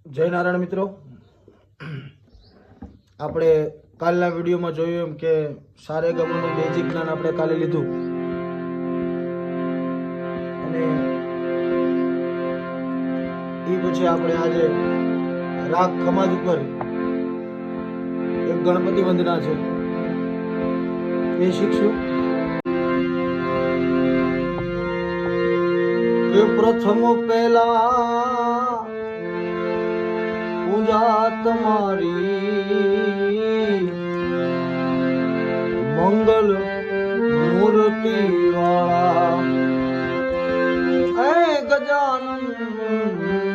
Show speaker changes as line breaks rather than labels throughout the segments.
જય નારાયણ મિત્રો, આપણે કાલના વિડીયોમાં જોયું એમ કે સારેગામાનું બેઝિક જ્ઞાન આપણે કાલે લીધું અને એ પછી આપણે આજે રાગ ખમાજ ઉપર એક ગણપતિ વંદના છે એ શીખશું. કે પ્રથમ પહેલા પૂજા તમારી મંગલ મૂર્તિ વાળા એ ગજાનન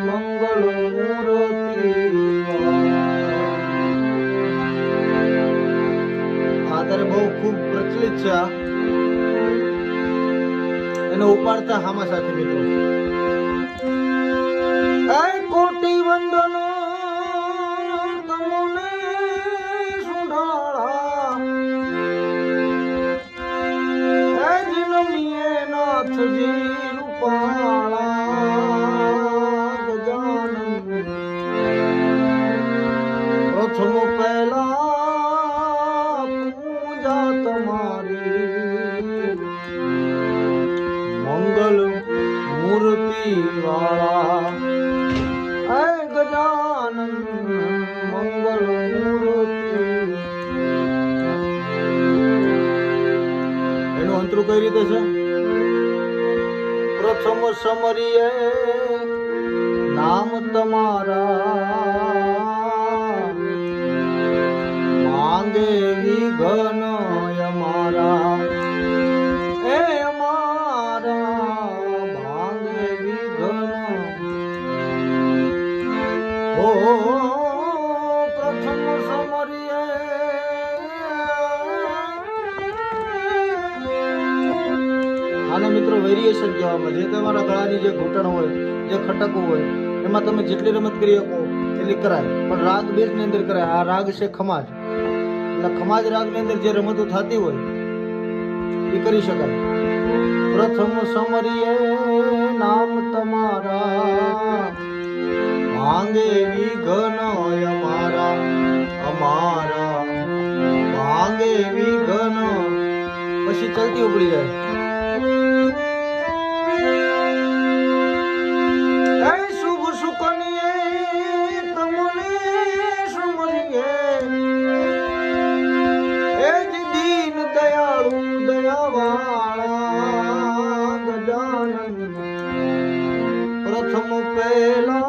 મંગલ મૂર્તિ આદર બહુ ખૂબ પ્રચલિત છે. એને ઉપાડતા હામા સાથે મિત્રો એ કોટી વંદન તમને સુધાળા એ જન્મીએ નાથજી રૂપાળા ગજાનન પ્રથમ પહેલા પૂજા તમારી મંગલ મૂર્તિ વાળા હે ગજાનન મંગલ મૂર્તિ. એનું અંતરું કઈ રીતે છે? પ્રથમ સમરીએ નામ તમારા માંગે વિઘન અમારા એ પ્રથમ સમરીએ આને મિત્રો વેરિએશન કહેવામાં. જે તમારા ગળાની જે ઘૂંટણ હોય, જે ખટકવું હોય, એમાં તમે જેટલી રમત કરી શકો એટલી કરાય, પણ રાગ બેઝ ની અંદર કરાય. આ રાગ છે ખમાજ, એટલે ખમાજ રાગ ની અંદર જે રમતો થતી હોય એ કરી શકાય. પ્રથમ સમરીએ નામ તમારા માંગે વિઘન અમારા અમારા માંગે વિઘન. પછી ચલતી ઉપડી જાય